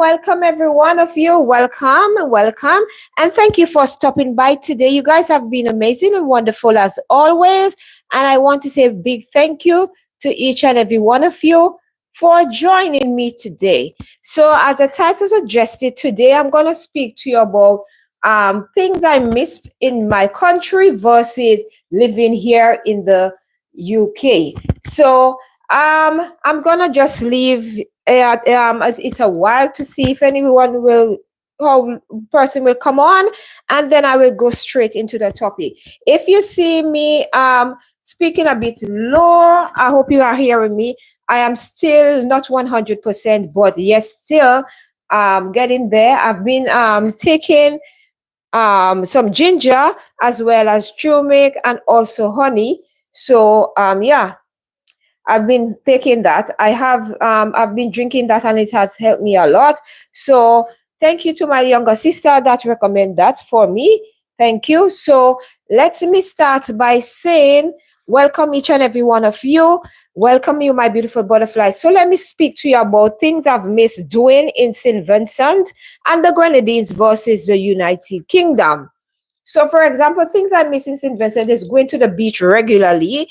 welcome every one of you. Welcome, welcome. And thank you for stopping by today. You guys have been amazing and wonderful as always. And I want to say a big thank you to each and every one of you for joining me today. So, as the title suggested, today I'm going to speak to you about things I missed in my country versus living here in the UK. So, I'm gonna just leave. It's a while to see if anyone will, how person will come on, and then I will go straight into the topic. If you see me speaking a bit low, I hope you are hearing me. I am still not 100%, but yes, still getting there. I've been taking some ginger as well as turmeric and also honey. So yeah, I've been taking that. I've been drinking that and it has helped me a lot. So thank you to my younger sister that recommend that for me. Thank you. So let me start by saying welcome each and every one of you. Welcome you, my beautiful butterflies. So let me speak to you about things I've missed doing in St. Vincent and the Grenadines versus the United Kingdom. So, for example, things I miss in St. Vincent is going to the beach regularly.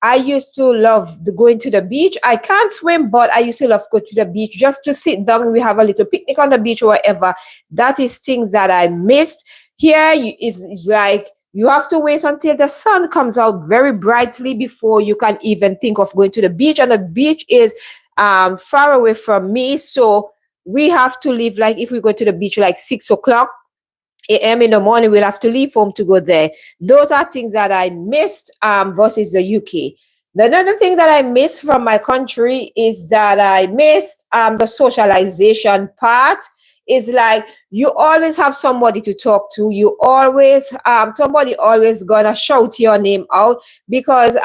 I used to love going to the beach. I can't swim, but I used to love go to the beach just to sit down. We have a little picnic on the beach or whatever. That is things that I missed. Here it's like you have to wait until the sun comes out very brightly before you can even think of going to the beach. And the beach is far away from me. So we have to leave, like if we go to the beach like 6 o'clock a.m. in the morning, we'll have to leave home to go there. Those are things that I missed versus the UK. Another thing that I missed from my country is that I missed the socialization part. Is like you always have somebody to talk to. You always somebody always gonna shout your name out because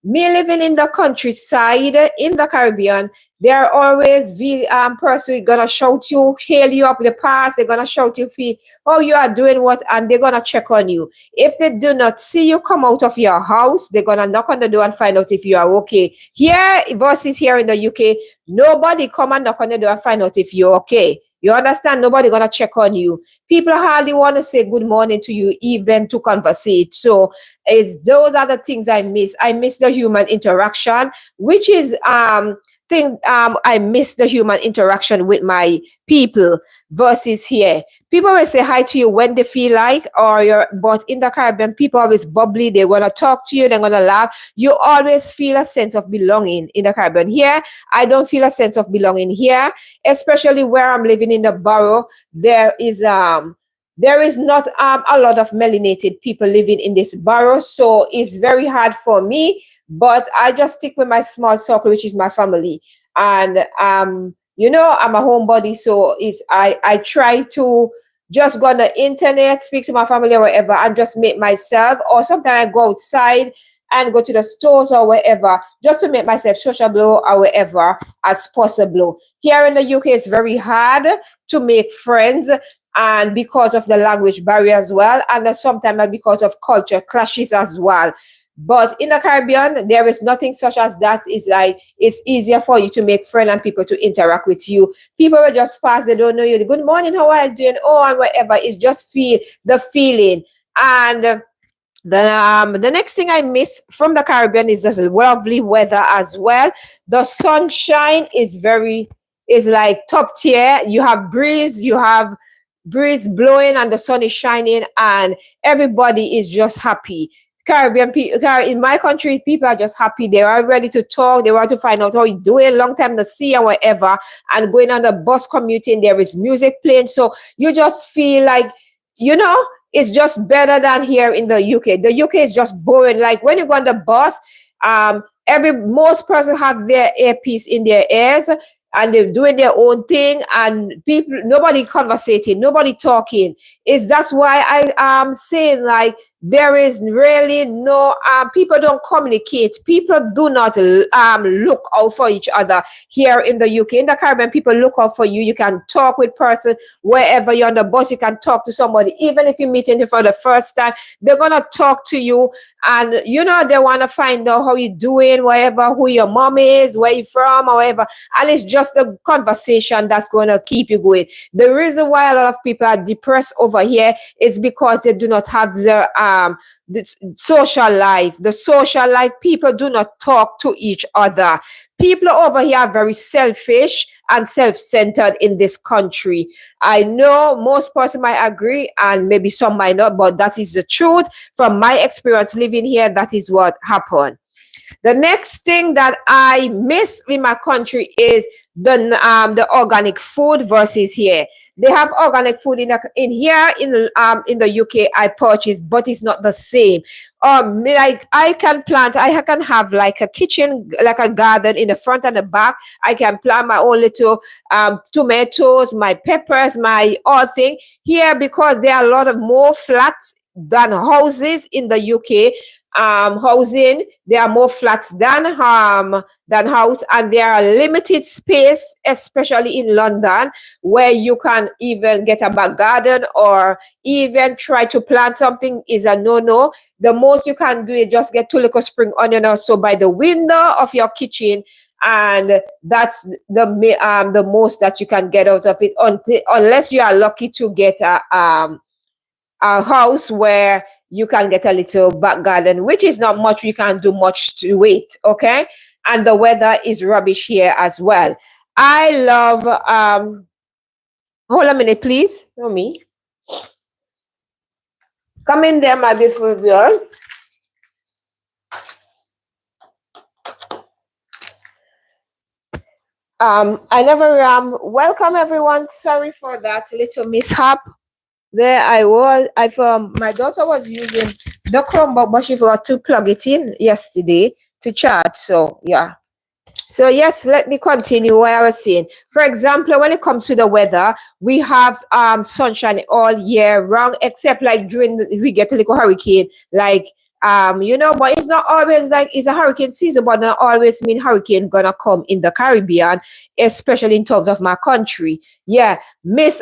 me living in the countryside in the Caribbean, they're always the person gonna shout you, hail you up the pass. They're gonna shout you, feel how you are doing, what, and they're gonna check on you. If they do not see you come out of your house, they're gonna knock on the door and find out if you are okay. Here versus here in the UK, nobody come and knock on the door and find out if you're okay. You understand? Nobody gonna check on you. People hardly want to say good morning to you, even to conversate. So, is those are the things I miss. I miss the human interaction, which is thing I miss the human interaction with my people versus here. People will say hi to you when they feel like, or you're, but in the Caribbean, people are always bubbly. They want to talk to you. They're going to laugh. You always feel a sense of belonging in the Caribbean. Here, I don't feel a sense of belonging here, especially where I'm living in the borough. There is not a lot of melanated people living in this borough, so it's very hard for me. But I just stick with my small circle, which is my family, and I'm a homebody, so I try to just go on the internet, speak to my family or whatever, and just make myself. Or sometimes I go outside and go to the stores or wherever, just to make myself sociable or wherever as possible. Here in the UK, it's very hard to make friends and because of the language barrier as well, and sometimes because of culture clashes as well. But in the Caribbean, there is nothing such as that. It's like it's easier for you to make friends and people to interact with you. People will just pass, they don't know you. Good morning, how are you doing? Oh, and whatever. It's just feel the feeling. And the next thing I miss from the Caribbean is the lovely weather as well. The sunshine is like top tier. You have breeze blowing and the sun is shining and everybody is just happy. Caribbean people in my country, people are just happy. They are ready to talk. They want to find out how you doing, long time to see and whatever. And going on the bus commuting, there is music playing. So you just feel like, it's just better than here in the UK. The UK is just boring. Like when you go on the bus, most person have their earpiece in their ears and they're doing their own thing and nobody conversating, nobody talking. That's why I am saying like there is really no people don't communicate. People do not look out for each other here in the UK. In the Caribbean, people look out for you. You can talk with person wherever you're on the bus. You can talk to somebody, even if you're meeting for the first time. They're gonna talk to you, and you know they want to find out how you're doing, wherever, who your mom is, where you from, or whatever. And it's just the conversation that's gonna keep you going. The reason why a lot of people are depressed over here is because they do not have the social life. The social life, people do not talk to each other. People over here are very selfish and self-centered in this country. I know most persons might agree and maybe some might not, but that is the truth. From my experience living here, that is what happened. The next thing that I miss in my country is the organic food versus here. They have organic food in here in the UK I purchase, but it's not the same. Like I can have like a kitchen, like a garden in the front and the back. I can plant my own little tomatoes, my peppers, my all thing here, because there are a lot of more flats than houses in the UK. Housing, there are more flats than house, and there are limited space, especially in London, where you can even get a back garden or even try to plant something is a no. The most you can do is just get 2 little spring onion or so by the window of your kitchen, and that's the most that you can get out of it, unless you are lucky to get a house where you can get a little back garden, which is not much. You can't do much to it, okay? And the weather is rubbish here as well. I love, hold a minute, please. No, me. Come in there, my beautiful viewers. I never, welcome everyone. Sorry for that little mishap. There I was. My daughter was using the Chromebook, but she forgot to plug it in yesterday to charge. So yeah. So yes, let me continue what I was saying. For example, when it comes to the weather, we have sunshine all year round, except like we get a little hurricane, like you know, but it's not always like it's a hurricane season, but not always mean hurricane gonna come in the Caribbean, especially in terms of my country. Yeah,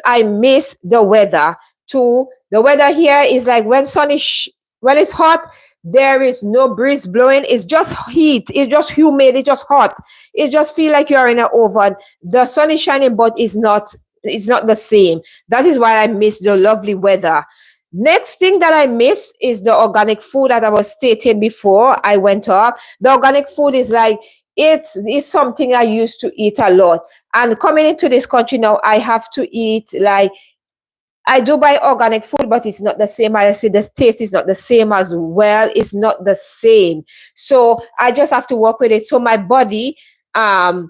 I miss the weather too. The weather here is like when it's hot, there is no breeze blowing. It's just heat. It's just humid. It's just hot. It just feel like you're in an oven. The sun is shining, but it's not the same. That is why I miss the lovely weather. Next thing that I miss is the organic food that I was stating before I went up. The organic food is like, it's something I used to eat a lot. And coming into this country now, I have to eat like, I do buy organic food, but it's not the same. I say the taste is not the same as well. It's not the same. So I just have to work with it. So my body will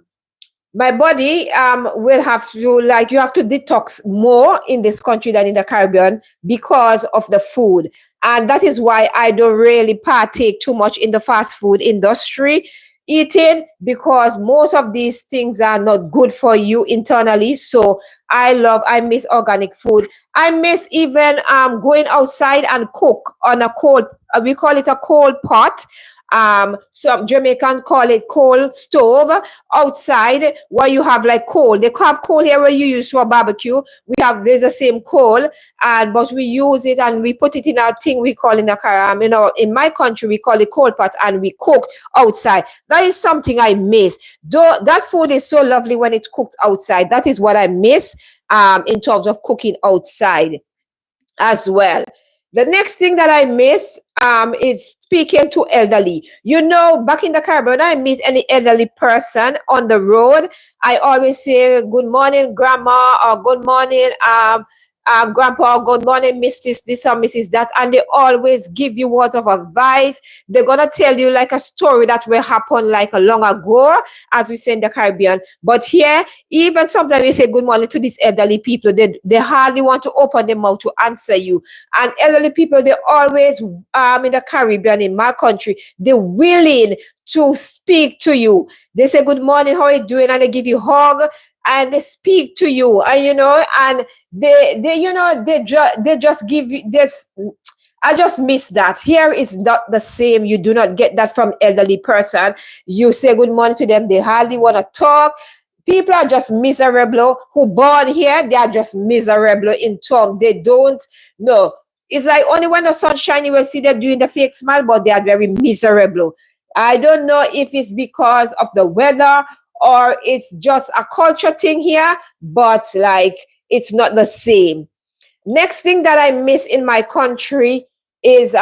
have to, like, you have to detox more in this country than in the Caribbean because of the food. And that is why I don't really partake too much in the fast food industry eating, because most of these things are not good for you internally. So I miss organic food. I miss even going outside and cook on a cold, we call it a cold pot. Some Jamaicans call it coal stove outside, where you have like coal. They have coal here where you use for barbecue. There's the same coal, but we use it and we put it in our thing we call in my country we call it coal pot, and we cook outside. That is something I miss. Though that food is so lovely when it's cooked outside. That is what I miss in terms of cooking outside as well. The next thing that I miss is speaking to elderly. You know, back in the Caribbean, when I meet any elderly person on the road, I always say, good morning, grandma, or good morning, grandpa, good morning, Mrs. this or Mrs. that, and they always give you words of advice. They're gonna tell you like a story that will happen like a long ago, as we say in the Caribbean. But here, even sometimes we say good morning to these elderly people, they hardly want to open their mouth to answer you. And elderly people, they always in the Caribbean, in my country, they're willing to speak to you. They say good morning, how are you doing, and they give you a hug and they speak to you, and you know, and they just give you this. I just miss that. Here is not the same. You do not get that from elderly person. You say good morning to them, they hardly want to talk. People are just miserable who born here. They are just miserable in term. They don't know. It's like only when the sun shines you will see them doing the fake smile, but they are very miserable. I don't know if it's because of the weather or it's just a culture thing here, but like it's not the same. Next thing that I miss in my country is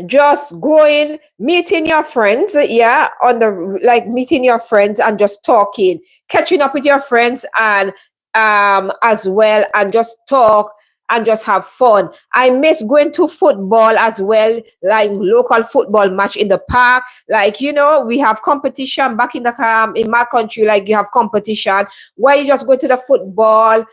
just going meeting your friends, yeah, on the like meeting your friends and just talking, catching up with your friends and as well, and just talk and just have fun. I miss going to football as well, like local football match in the park. Like, you know, we have competition back in my country, like you have competition where you just go to the football,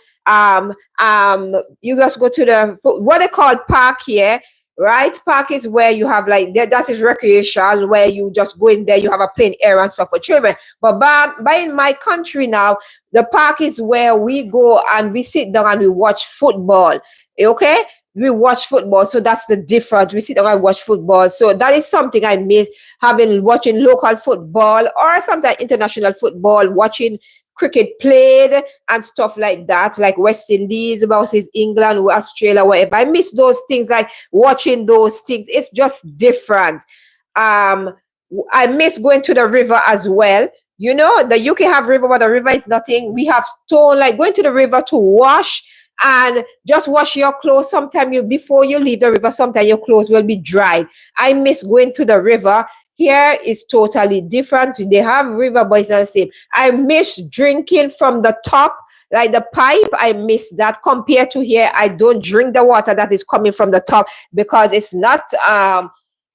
you just go to the what they call park here, right? Park is where you have like that is recreation where you just go in there, you have a playing area and stuff for children. But by in my country now, the park is where we go and we sit down and we watch football. Okay? We watch football, so that's the difference. We sit down and watch football. So that is something I miss, having watching local football or sometimes international football, watching cricket played and stuff like that, like West Indies versus England or Australia, whatever. I miss those things, like watching those things. It's just different. I miss going to the river as well. You know, the UK have river, but the river is nothing. We have stone, like going to the river to wash and just wash your clothes. Sometimes before you leave the river, sometimes your clothes will be dry. I miss going to the river. Here is totally different. They have river, but it's not the same. I miss drinking from the top, like the pipe. I miss that compared to here. I don't drink the water that is coming from the top because it's not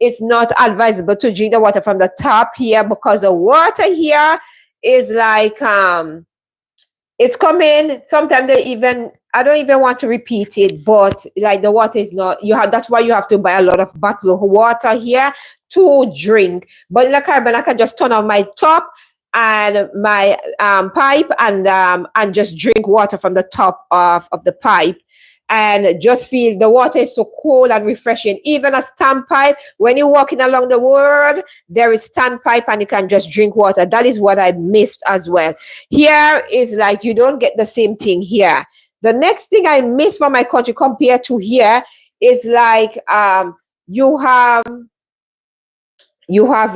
advisable to drink the water from the top here because the water here is like it's coming. Sometimes I don't even want to repeat it, but like the water is not, that's why you have to buy a lot of bottled water here to drink. But in the Caribbean, I can just turn on my top and my pipe and just drink water from the top of the pipe and just feel the water is so cool and refreshing. Even a standpipe, when you're walking along the world, there is standpipe and you can just drink water. That is what I missed as well. Here is like you don't get the same thing here. The next thing I miss from my country compared to here is like you have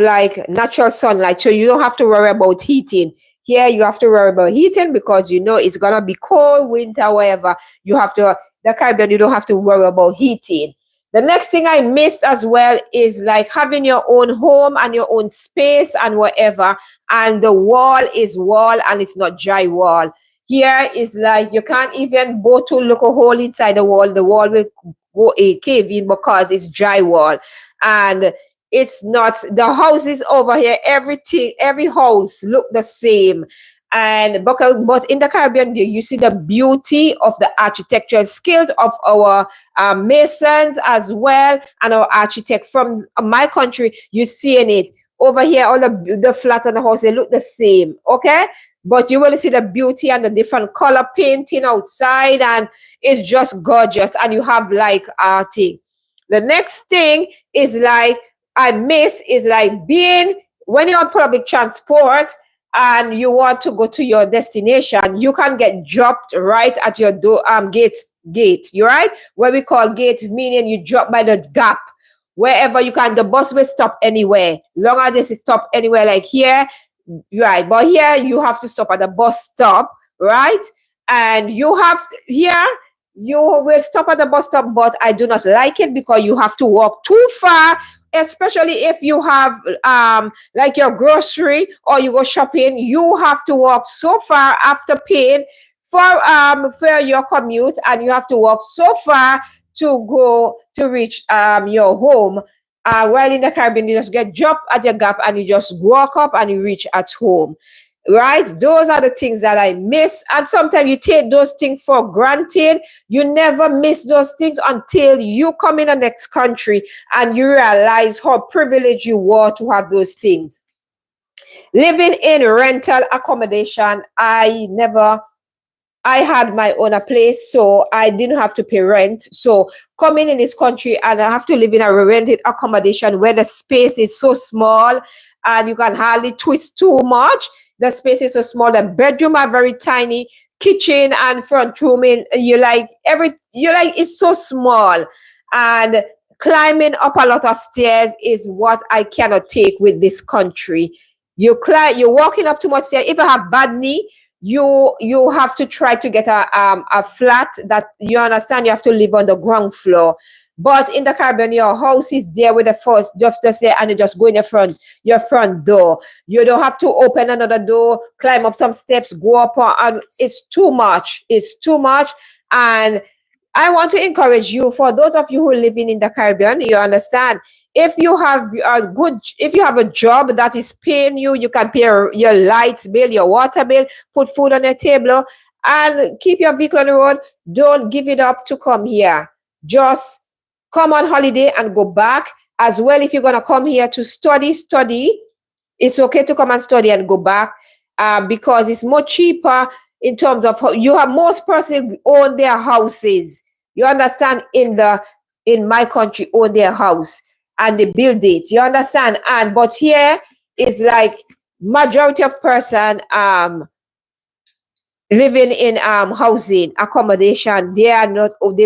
like natural sunlight, so you don't have to worry about heating. Here you have to worry about heating because you know it's gonna be cold, winter, whatever. The Caribbean, you don't have to worry about heating. The next thing I missed as well is like having your own home and your own space and whatever, and the wall is wall and it's not dry wall. Here is like you can't even go to look a hole inside the wall. The wall will go a cave in because it's dry wall. And it's not the houses over here, every house look the same. And but in the Caribbean, you see the beauty of the architectural skills of our masons as well, and our architect from my country. You seeing it over here, all the flats and the house, they look the same, okay? But you will see the beauty and the different color painting outside, and it's just gorgeous. And you have like thing. The next thing is like I miss is like being when you're on public transport and you want to go to your destination, you can get dropped right at your door gate. You're right, where we call gate, meaning you drop by the gap. Wherever you can, the bus will stop anywhere. Long as it stop anywhere, like here, right? But here you have to stop at the bus stop, right? And you will stop at the bus stop, but I do not like it because you have to walk too far, especially if you have like your grocery or you go shopping. You have to walk so far after paying for your commute, and you have to walk so far to go to reach your home. While in the Caribbean, you just get dropped at your gap and you just walk up and you reach at home. Right? Those are the things that I miss. And sometimes you take those things for granted. You never miss those things until you come in the next country and you realize how privileged you are to have those things. Living in rental accommodation, I never I had my own place, so I didn't have to pay rent. So coming in this country and I have to live in a rented accommodation where the space is so small and you can hardly twist too much. The space is so small. The bedroom are very tiny. Kitchen and front room in you like it's so small, and climbing up a lot of stairs is what I cannot take with this country. You're walking up too much stairs. If you have bad knee, you have to try to get a flat that you understand you have to live on the ground floor. But in the Caribbean, your house is there with the first just there, and you just go in your front door. You don't have to open another door, climb up some steps, go up, and it's too much. It's too much. And I want to encourage you, for those of you who are living in the Caribbean, you understand, if you have a job that is paying you, you can pay your lights bill, your water bill, put food on your table, and keep your vehicle on the road. Don't give it up to come here. Just come on holiday and go back. As well, if you're going to come here to study, it's okay to come and study and go back, because it's much cheaper in terms of you have most persons own their houses. You understand? In my country, own their house and they build it. You understand? And but here is like majority of person living in housing accommodation. They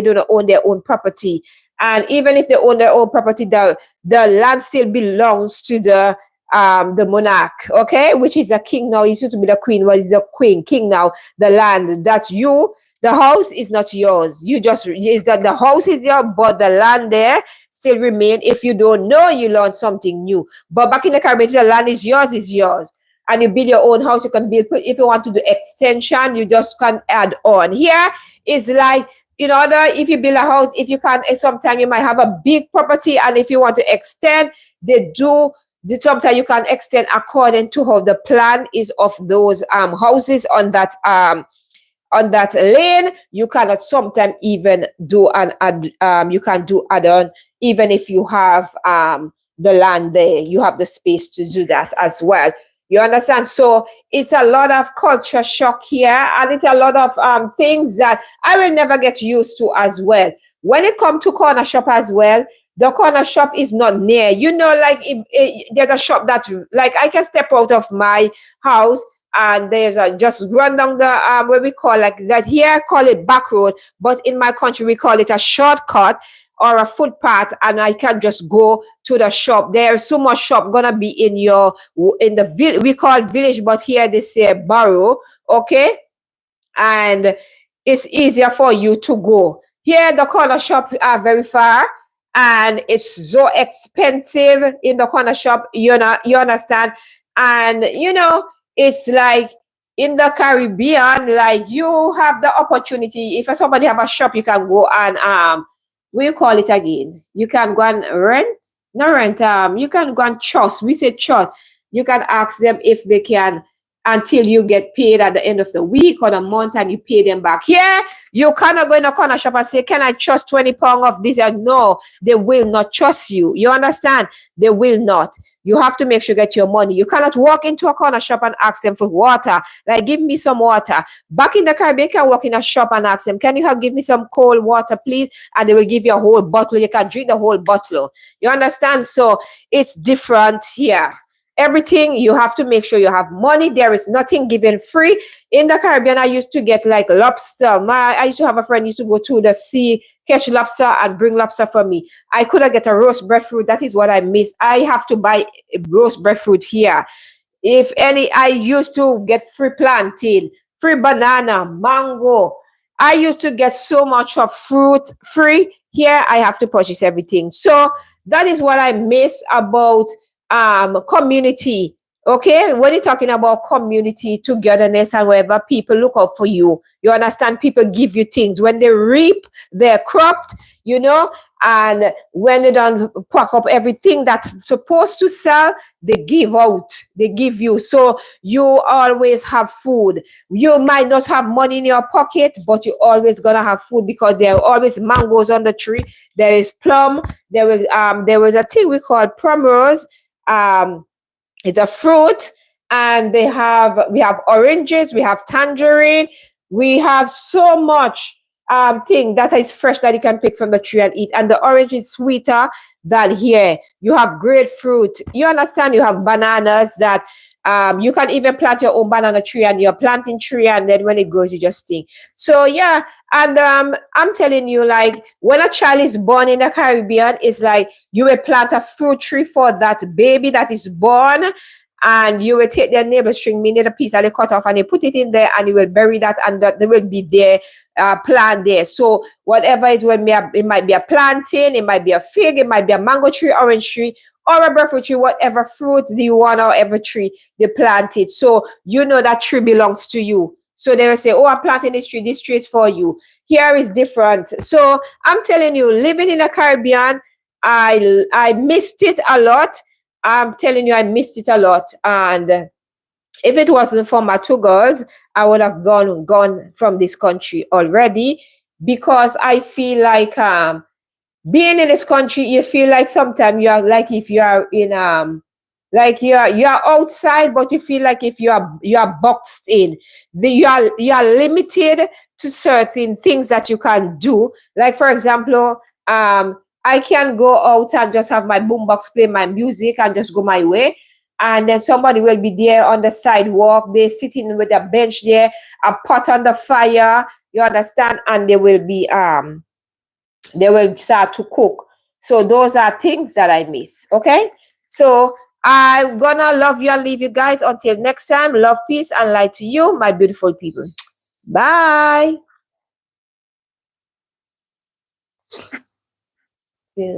do not own their own property. And even if they own their own property, the land still belongs to the monarch, okay, which is a king now. It used to be the queen, but it's the king now. The land that the house is not yours. You just is that the house is yours, but the land there still remain. If you don't know, you learn something new. But back in the Caribbean, the land is yours. And you build your own house. You can build, if you want to do extension, you just can add on. Here is like, in order, if you build a house, if you can, sometimes you might have a big property, and if you want to extend, sometimes you can extend according to how the plan is of those houses on that lane. You cannot sometimes even do you can do add-on, even if you have the land there, you have the space to do that as well. You understand? So it's a lot of culture shock here, and it's a lot of things that I will never get used to as well. When it comes to corner shop as well, the corner shop is not near. Like there's a shop that, like, I can step out of my house and there's just run down the what we call like that here, call it back road, but in my country we call it a shortcut or a footpath, and I can just go to the shop. There's so much shop gonna be in the village. We call it village, but here they say borough, okay? And it's easier for you to go. Here the corner shop are very far, and it's so expensive in the corner shop. You understand? And it's like in the Caribbean, like you have the opportunity. If somebody have a shop, you can go and we call it again. You can go and rent. No rent. You can go and trust. We say trust. You can ask them if they can, until you get paid at the end of the week or the month, and you pay them back. Here, you cannot go in a corner shop and say, can I trust 20 pounds of this? And no, they will not trust you. You understand? They will not. You have to make sure you get your money. You cannot walk into a corner shop and ask them for water. Like, give me some water. Back in the Caribbean, you can walk in a shop and ask them, can you give me some cold water, please? And they will give you a whole bottle. You can drink the whole bottle. You understand? So it's different here. Everything, you have to make sure you have money. There is nothing given free. In the Caribbean, I used to get like lobster. I used to have a friend who used to go to the sea, catch lobster and bring lobster for me. I couldn't get a roast breadfruit. That is what I miss. I have to buy roast breadfruit here. If any, I used to get free plantain, free banana, mango. I used to get so much of fruit free. Here, I have to purchase everything. So that is what I miss about community. Okay, when you're talking about community togetherness and wherever, people look out for you. You understand? People give you things when they reap their crop, and when they don't pack up everything that's supposed to sell, they give out, they give you. So you always have food. You might not have money in your pocket, but you always gonna have food, because there are always mangoes on the tree. There is plum. There was a thing we call primrose. It's a fruit, and we have oranges, we have tangerine, We have so much thing that is fresh that you can pick from the tree and eat. And the orange is sweeter than here. You have grapefruit. You understand? You have bananas that you can even plant your own banana tree and you're planting tree, and then when it grows, you just think. So yeah, and I'm telling you, like when a child is born in the Caribbean, it's like you will plant a fruit tree for that baby that is born, and you will take their navel string, meaning the piece that they cut off, and they put it in there, and you will bury that, and that they will be there, plant there. So whatever it will be, it might be a plantain, it might be a fig, it might be a mango tree, orange tree, or a breadfruit tree, whatever fruit you want, or every tree they plant it. So you know that tree belongs to you. So they will say, oh, I'm planting this tree is for you. Here is different. So I'm telling you, living in the Caribbean, I missed it a lot. I'm telling you, I missed it a lot. And if it wasn't for my two girls, I would have gone from this country already, because I feel like being in this country, you feel like sometimes you are like if you are in like you're outside, but you feel like if you are boxed in. You are limited to certain things that you can do. Like for example, I can go out and just have my boombox play my music and just go my way. And then somebody will be there on the sidewalk. They're sitting with a bench there, a pot on the fire. You understand? And they will start to cook. So those are things that I miss. Okay. So I'm gonna love you and leave you guys until next time. Love, peace, and light to you, my beautiful people. Bye.